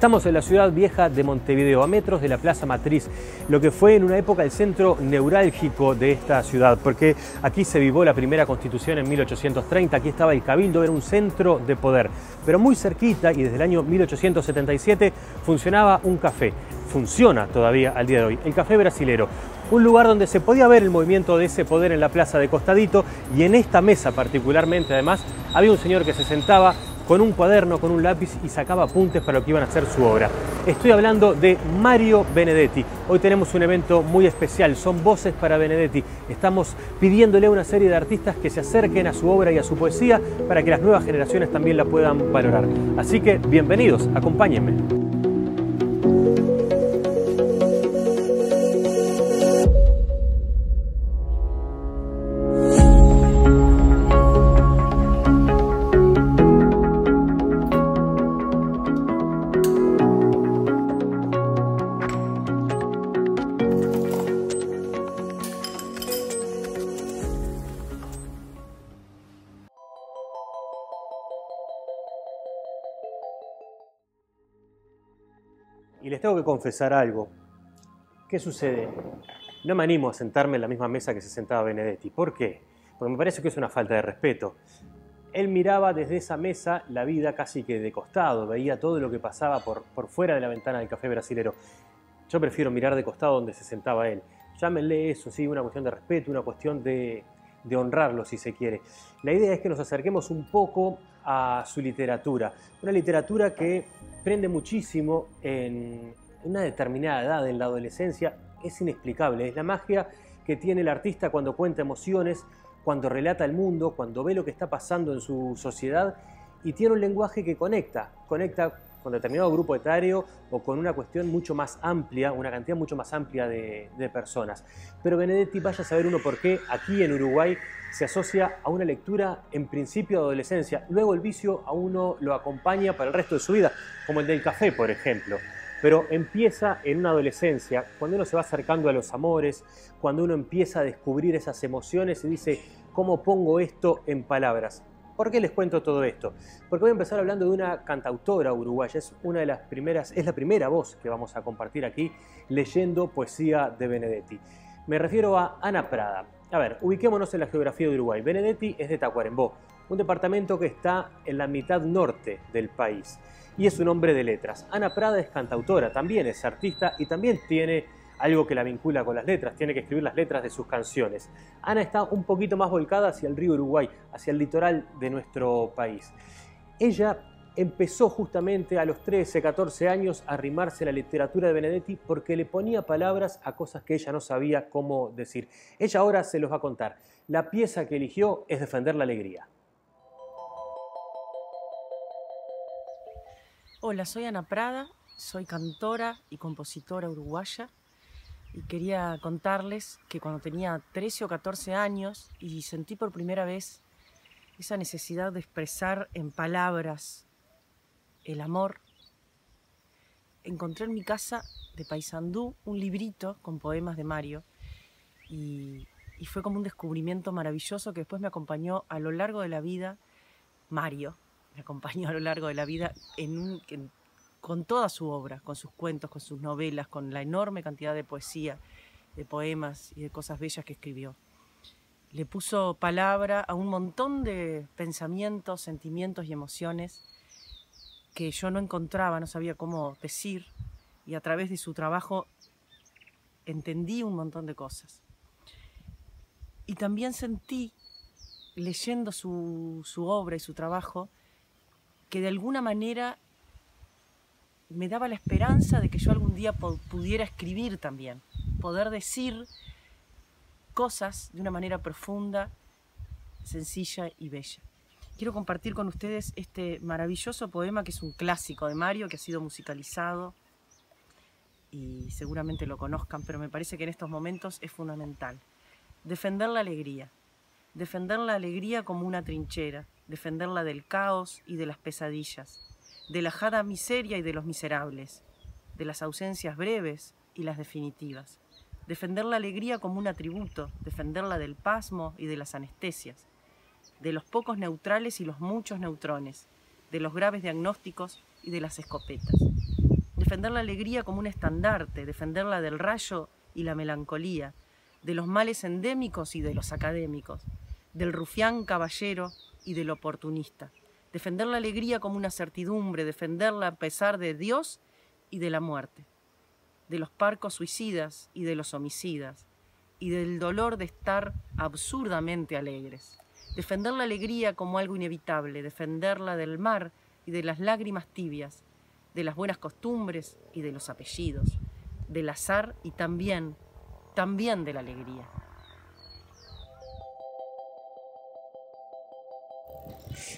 Estamos en la ciudad vieja de Montevideo, a metros de la Plaza Matriz, lo que fue en una época el centro neurálgico de esta ciudad, porque aquí se vivó la primera constitución en 1830, aquí estaba el Cabildo, era un centro de poder. Pero muy cerquita, y desde el año 1877, funcionaba un café. Funciona todavía al día de hoy, el Café Brasilero. Un lugar donde se podía ver el movimiento de ese poder en la plaza de costadito, y en esta mesa particularmente, además, había un señor que se sentaba con un cuaderno, con un lápiz y sacaba apuntes para lo que iban a ser su obra. Estoy hablando de Mario Benedetti. Hoy tenemos un evento muy especial, son Voces para Benedetti. Estamos pidiéndole a una serie de artistas que se acerquen a su obra y a su poesía para que las nuevas generaciones también la puedan valorar. Así que bienvenidos, acompáñenme. Y les tengo que confesar algo. ¿Qué sucede? No me animo a sentarme en la misma mesa que se sentaba Benedetti. ¿Por qué? Porque me parece que es una falta de respeto. Él miraba desde esa mesa la vida casi que de costado, veía todo lo que pasaba por fuera de la ventana del Café Brasilero. Yo prefiero mirar de costado donde se sentaba él. Llámenle eso, sí, una cuestión de respeto, una cuestión de honrarlo, si se quiere. La idea es que nos acerquemos un poco a su literatura. Una literatura que prende muchísimo en una determinada edad, en la adolescencia. Es inexplicable, es la magia que tiene el artista cuando cuenta emociones, cuando relata el mundo, cuando ve lo que está pasando en su sociedad, y tiene un lenguaje que conecta con determinado grupo etario o con una cuestión mucho más amplia, una cantidad mucho más amplia de personas. Pero Benedetti, vaya a saber uno por qué aquí en Uruguay se asocia a una lectura en principio de adolescencia. Luego el vicio a uno lo acompaña para el resto de su vida, como el del café, por ejemplo. Pero empieza en una adolescencia, cuando uno se va acercando a los amores, cuando uno empieza a descubrir esas emociones y dice, ¿cómo pongo esto en palabras? ¿Por qué les cuento todo esto? Porque voy a empezar hablando de una cantautora uruguaya, es la primera voz que vamos a compartir aquí leyendo poesía de Benedetti. Me refiero a Ana Prada. A ver, ubiquémonos en la geografía de Uruguay. Benedetti es de Tacuarembó, un departamento que está en la mitad norte del país, y es un hombre de letras. Ana Prada es cantautora, también es artista y también tiene algo que la vincula con las letras, tiene que escribir las letras de sus canciones. Ana está un poquito más volcada hacia el río Uruguay, hacia el litoral de nuestro país. Ella empezó justamente a los 13, 14 años a arrimarse a la literatura de Benedetti porque le ponía palabras a cosas que ella no sabía cómo decir. Ella ahora se los va a contar. La pieza que eligió es Defender la Alegría. Hola, soy Ana Prada, soy cantora y compositora uruguaya y quería contarles que cuando tenía 13 o 14 años y sentí por primera vez esa necesidad de expresar en palabras el amor, encontré en mi casa de Paysandú un librito con poemas de Mario y fue como un descubrimiento maravilloso que después me acompañó a lo largo de la vida. Mario me acompañó a lo largo de la vida con toda su obra, con sus cuentos, con sus novelas, con la enorme cantidad de poesía, de poemas y de cosas bellas que escribió. Le puso palabra a un montón de pensamientos, sentimientos y emociones que yo no encontraba, no sabía cómo decir, y a través de su trabajo entendí un montón de cosas. Y también sentí, leyendo su obra y su trabajo, que de alguna manera me daba la esperanza de que yo algún día pudiera escribir también, poder decir cosas de una manera profunda, sencilla y bella. Quiero compartir con ustedes este maravilloso poema que es un clásico de Mario, que ha sido musicalizado y seguramente lo conozcan, pero me parece que en estos momentos es fundamental. Defender la alegría. Defender la alegría como una trinchera, defenderla del caos y de las pesadillas, de la ajada miseria y de los miserables, de las ausencias breves y las definitivas. Defender la alegría como un atributo, defenderla del pasmo y de las anestesias, de los pocos neutrales y los muchos neutrones, de los graves diagnósticos y de las escopetas. defender la alegría como un estandarte, defenderla del rayo y la melancolía, de los males endémicos y de los académicos, del rufián caballero y del oportunista. Defender la alegría como una certidumbre, defenderla a pesar de Dios y de la muerte, de los parcos suicidas y de los homicidas, y del dolor de estar absurdamente alegres. Defender la alegría como algo inevitable, defenderla del mar y de las lágrimas tibias, de las buenas costumbres y de los apellidos, del azar y también de la alegría.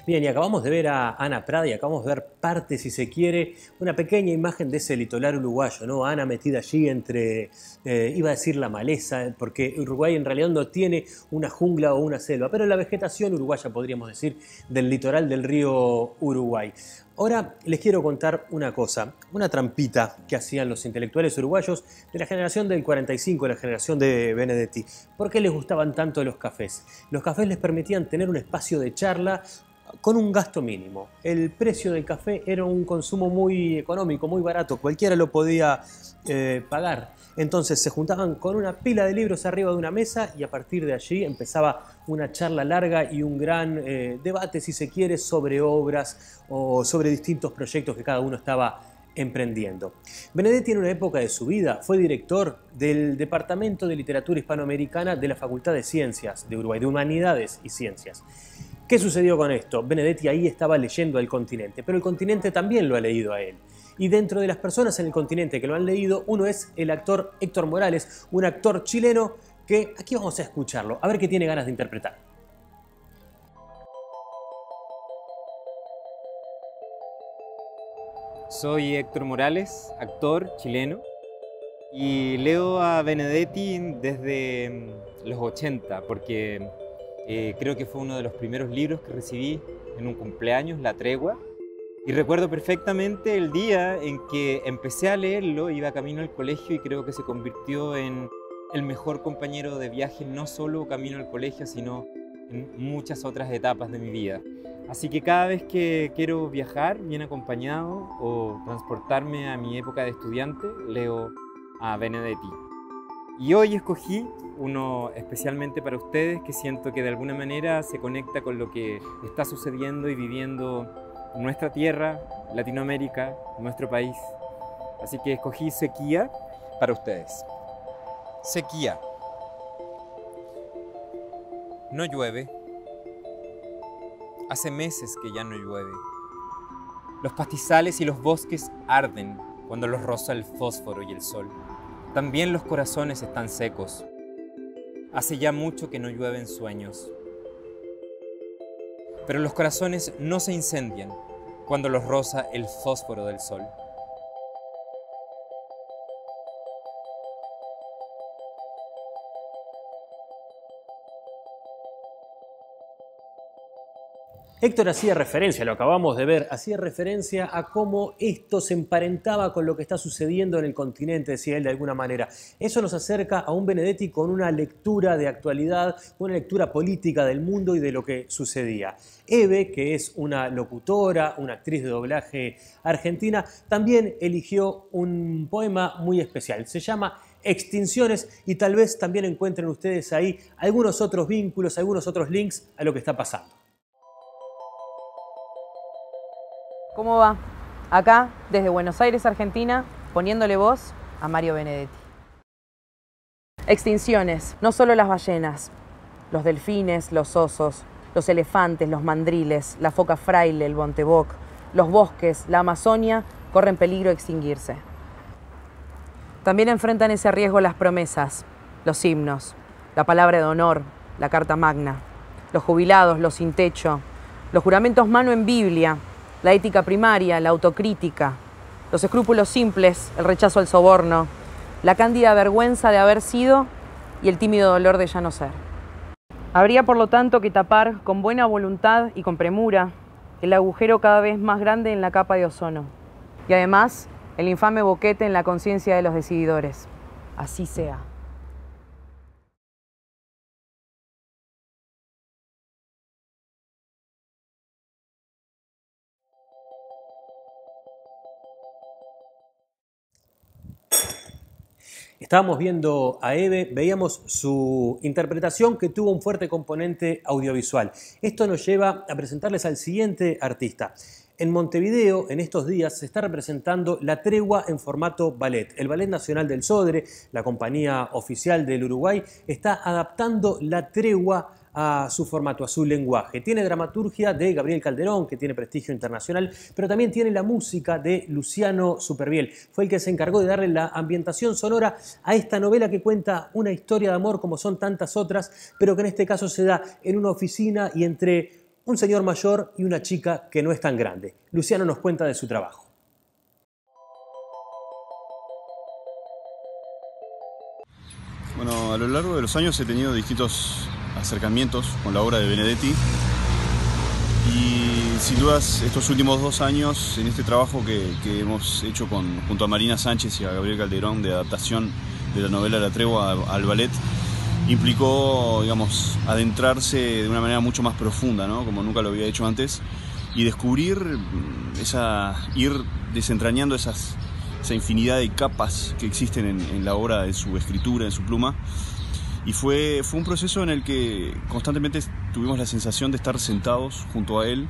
Bien, y acabamos de ver a Ana Prada y acabamos de ver parte, si se quiere, una pequeña imagen de ese litoral uruguayo, ¿no? Ana metida allí entre, iba a decir la maleza, porque Uruguay en realidad no tiene una jungla o una selva, pero la vegetación uruguaya, podríamos decir, del litoral del río Uruguay. Ahora les quiero contar una cosa, una trampita que hacían los intelectuales uruguayos de la generación del 45, la generación de Benedetti. ¿Por qué les gustaban tanto los cafés? Los cafés les permitían tener un espacio de charla con un gasto mínimo. El precio del café era un consumo muy económico, muy barato, cualquiera lo podía pagar. Entonces se juntaban con una pila de libros arriba de una mesa y a partir de allí empezaba una charla larga y un gran debate, si se quiere, sobre obras o sobre distintos proyectos que cada uno estaba emprendiendo. Benedetti en una época de su vida fue director del Departamento de Literatura Hispanoamericana de la Facultad de Ciencias de Uruguay, de Humanidades y Ciencias. ¿Qué sucedió con esto? Benedetti ahí estaba leyendo al continente, pero el continente también lo ha leído a él. Y dentro de las personas en el continente que lo han leído, uno es el actor Héctor Morales, un actor chileno que aquí vamos a escucharlo, a ver qué tiene ganas de interpretar. Soy Héctor Morales, actor chileno, y leo a Benedetti desde los 80, porque creo que fue uno de los primeros libros que recibí en un cumpleaños, La Tregua, y recuerdo perfectamente el día en que empecé a leerlo, iba camino al colegio y creo que se convirtió en el mejor compañero de viaje, no solo camino al colegio, sino en muchas otras etapas de mi vida. Así que cada vez que quiero viajar bien acompañado o transportarme a mi época de estudiante, leo a Benedetti. Y hoy escogí uno especialmente para ustedes que siento que de alguna manera se conecta con lo que está sucediendo y viviendo nuestra tierra, Latinoamérica, nuestro país. Así que escogí Sequía para ustedes. Sequía. No llueve. Hace meses que ya no llueve. Los pastizales y los bosques arden cuando los roza el fósforo y el sol. También los corazones están secos. Hace ya mucho que no llueven sueños. Pero los corazones no se incendian cuando los roza el fósforo del sol. Héctor hacía referencia, lo acabamos de ver, hacía referencia a cómo esto se emparentaba con lo que está sucediendo en el continente, decía él de alguna manera. Eso nos acerca a un Benedetti con una lectura de actualidad, una lectura política del mundo y de lo que sucedía. Eve, que es una locutora, una actriz de doblaje argentina, también eligió un poema muy especial. Se llama Extinciones y tal vez también encuentren ustedes ahí algunos otros vínculos, algunos otros links a lo que está pasando. ¿Cómo va? Acá, desde Buenos Aires, Argentina, poniéndole voz a Mario Benedetti. Extinciones, no solo las ballenas, los delfines, los osos, los elefantes, los mandriles, la foca fraile, el bontebok, los bosques, la Amazonia, corren peligro de extinguirse. También enfrentan ese riesgo las promesas, los himnos, la palabra de honor, la carta magna, los jubilados, los sin techo, los juramentos mano en Biblia, la ética primaria, la autocrítica, los escrúpulos simples, el rechazo al soborno, la cándida vergüenza de haber sido y el tímido dolor de ya no ser. Habría, por lo tanto, que tapar con buena voluntad y con premura el agujero cada vez más grande en la capa de ozono y además el infame boquete en la conciencia de los decididores. Así sea. Estábamos viendo a Eve, veíamos su interpretación que tuvo un fuerte componente audiovisual. Esto nos lleva a presentarles al siguiente artista. En Montevideo, en estos días, se está representando La Tregua en formato ballet. El Ballet Nacional del Sodre, la compañía oficial del Uruguay, está adaptando La Tregua a su formato, a su lenguaje. Tiene dramaturgia de Gabriel Calderón, que tiene prestigio internacional, pero también tiene la música de Luciano Supervielle. Fue el que se encargó de darle la ambientación sonora a esta novela que cuenta una historia de amor como son tantas otras, pero que en este caso se da en una oficina y entre un señor mayor y una chica que no es tan grande. Luciano nos cuenta de su trabajo. Bueno, a lo largo de los años he tenido distintos acercamientos con la obra de Benedetti y sin dudas estos últimos 2 años en este trabajo que hemos hecho junto a Marina Sánchez y a Gabriel Calderón de adaptación de la novela La Tregua al ballet implicó, digamos, adentrarse de una manera mucho más profunda, ¿no? Como nunca lo había hecho antes, y descubrir ir desentrañando esa infinidad de capas que existen en la obra de su escritura, en su pluma. Y fue un proceso en el que constantemente tuvimos la sensación de estar sentados junto a él,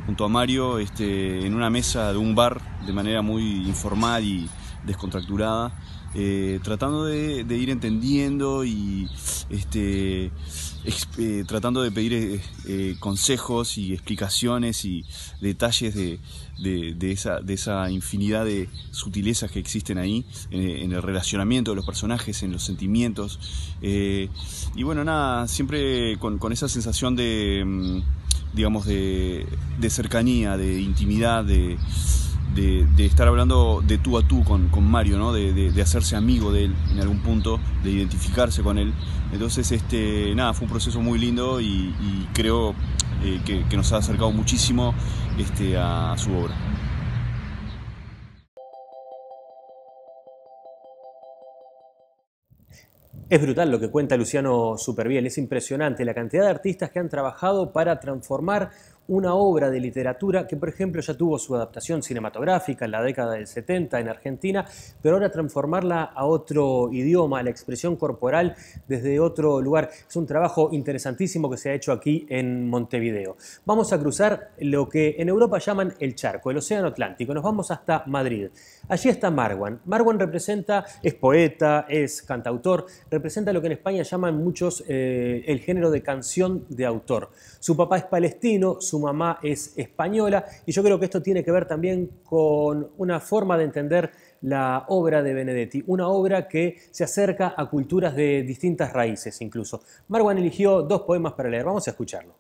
junto a Mario, en una mesa de un bar de manera muy informal y descontracturada, tratando de ir entendiendo y tratando de pedir consejos y explicaciones y detalles de esa infinidad de sutilezas que existen ahí en el relacionamiento de los personajes, en los sentimientos, y bueno, nada, siempre con esa sensación digamos de cercanía, de intimidad, de estar hablando de tú a tú con Mario, ¿no? De hacerse amigo de él en algún punto, de identificarse con él. Entonces, nada, fue un proceso muy lindo y creo que nos ha acercado muchísimo a su obra. Es brutal lo que cuenta Luciano Supervielle, es impresionante la cantidad de artistas que han trabajado para transformar una obra de literatura que, por ejemplo, ya tuvo su adaptación cinematográfica en la década del 70 en Argentina, pero ahora transformarla a otro idioma, a la expresión corporal desde otro lugar. Es un trabajo interesantísimo que se ha hecho aquí en Montevideo. Vamos a cruzar lo que en Europa llaman el charco, el océano Atlántico. Nos vamos hasta Madrid. Allí está Marwan. Marwan es poeta, es cantautor, representa lo que en España llaman muchos el género de canción de autor. Su papá es palestino, su mamá es española y yo creo que esto tiene que ver también con una forma de entender la obra de Benedetti, una obra que se acerca a culturas de distintas raíces incluso. Marwan eligió 2 poemas para leer, vamos a escucharlo.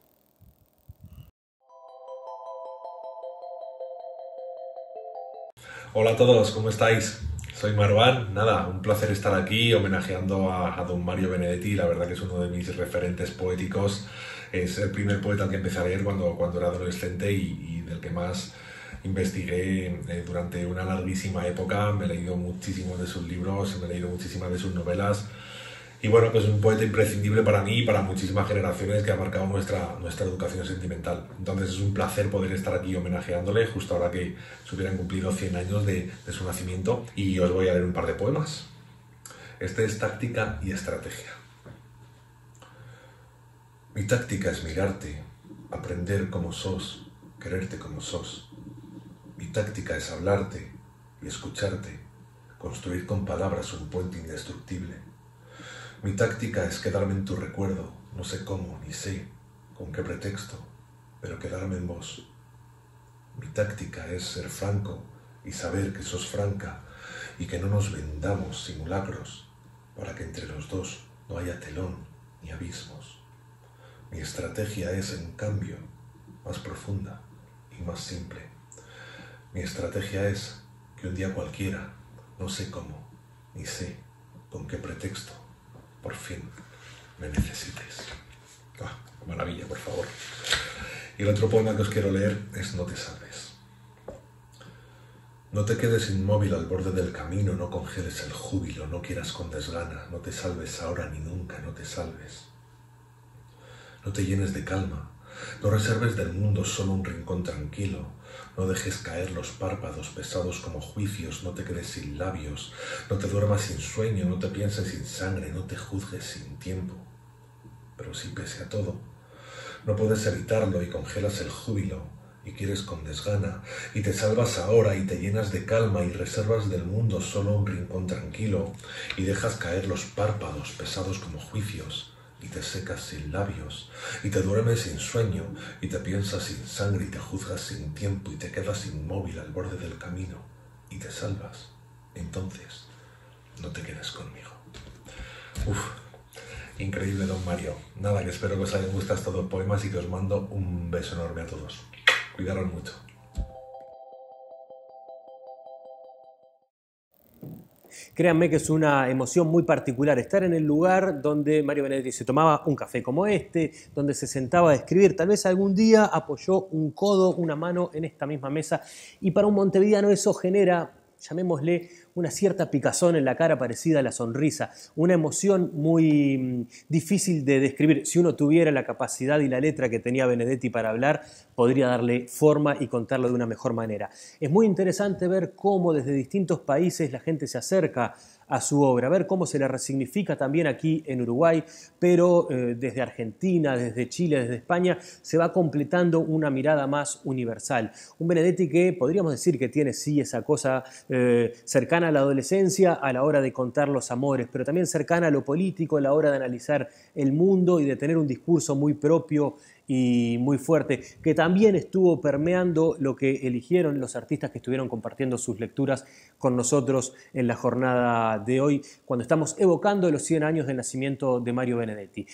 Hola a todos, ¿cómo estáis? Soy Marwan, nada, un placer estar aquí homenajeando a don Mario Benedetti, la verdad que es uno de mis referentes poéticos, es el primer poeta al que empecé a leer cuando era adolescente y del que más investigué durante una larguísima época, me he leído muchísimos de sus libros, me he leído muchísimas de sus novelas y bueno, pues es un poeta imprescindible para mí y para muchísimas generaciones que ha marcado nuestra educación sentimental. Entonces es un placer poder estar aquí homenajeándole justo ahora que se hubieran cumplido 100 años de su nacimiento y os voy a leer un par de poemas. Este es Táctica y Estrategia. Mi táctica es mirarte, aprender como sos, quererte como sos. Mi táctica es hablarte y escucharte, construir con palabras un puente indestructible. Mi táctica es quedarme en tu recuerdo, no sé cómo ni sé con qué pretexto, pero quedarme en vos. Mi táctica es ser franco y saber que sos franca y que no nos vendamos simulacros para que entre los dos no haya telón ni abismos. Mi estrategia es, en cambio, más profunda y más simple. Mi estrategia es que un día cualquiera, no sé cómo, ni sé con qué pretexto, por fin me necesites. ¡Ah, qué maravilla, por favor! Y el otro poema que os quiero leer es No te salves. No te quedes inmóvil al borde del camino, no congeles el júbilo, no quieras con desgana, no te salves ahora ni nunca, no te salves. No te llenes de calma, No reserves del mundo solo un rincón tranquilo. No dejes caer los párpados pesados como juicios. No te quedes sin labios. No te duermas sin sueño. No te pienses sin sangre. No te juzgues sin tiempo. Pero si pese a todo, no puedes evitarlo y congelas el júbilo y quieres con desgana y te salvas ahora y te llenas de calma y reservas del mundo solo un rincón tranquilo y dejas caer los párpados pesados como juicios y te secas sin labios y te duermes sin sueño y te piensas sin sangre y te juzgas sin tiempo y te quedas inmóvil al borde del camino y te salvas, entonces no te quedes conmigo. Uf. Increíble, don Mario. Nada, que espero que os hayan gustado estos dos poemas y que os mando un beso enorme a todos. Cuidaros mucho. Créanme que es una emoción muy particular estar en el lugar donde Mario Benedetti se tomaba un café como este, donde se sentaba a escribir. Tal vez algún día apoyó un codo, una mano en esta misma mesa y para un montevideano eso genera, llamémosle, una cierta picazón en la cara parecida a la sonrisa, una emoción muy difícil de describir. Si uno tuviera la capacidad y la letra que tenía Benedetti para hablar, podría darle forma y contarlo de una mejor manera. Es muy interesante ver cómo desde distintos países la gente se acerca a su obra, ver cómo se la resignifica también aquí en Uruguay, pero desde Argentina, desde Chile, desde España, se va completando una mirada más universal. Un Benedetti que podríamos decir que tiene sí esa cosa cercana a la adolescencia a la hora de contar los amores, pero también cercana a lo político a la hora de analizar el mundo y de tener un discurso muy propio y muy fuerte, que también estuvo permeando lo que eligieron los artistas que estuvieron compartiendo sus lecturas con nosotros en la jornada de hoy, cuando estamos evocando los 100 años del nacimiento de Mario Benedetti.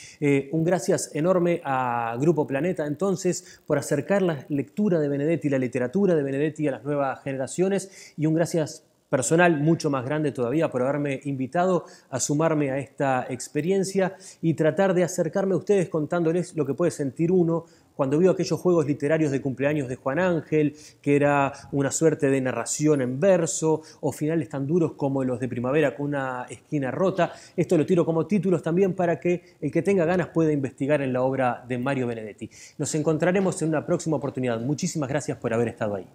Un gracias enorme a Grupo Planeta, entonces, por acercar la lectura de Benedetti, la literatura de Benedetti a las nuevas generaciones, y un gracias personal mucho más grande todavía por haberme invitado a sumarme a esta experiencia y tratar de acercarme a ustedes contándoles lo que puede sentir uno cuando vio aquellos juegos literarios de cumpleaños de Juan Ángel, que era una suerte de narración en verso, o finales tan duros como los de Primavera con una esquina rota. Esto lo tiro como títulos también para que el que tenga ganas pueda investigar en la obra de Mario Benedetti. Nos encontraremos en una próxima oportunidad. Muchísimas gracias por haber estado ahí.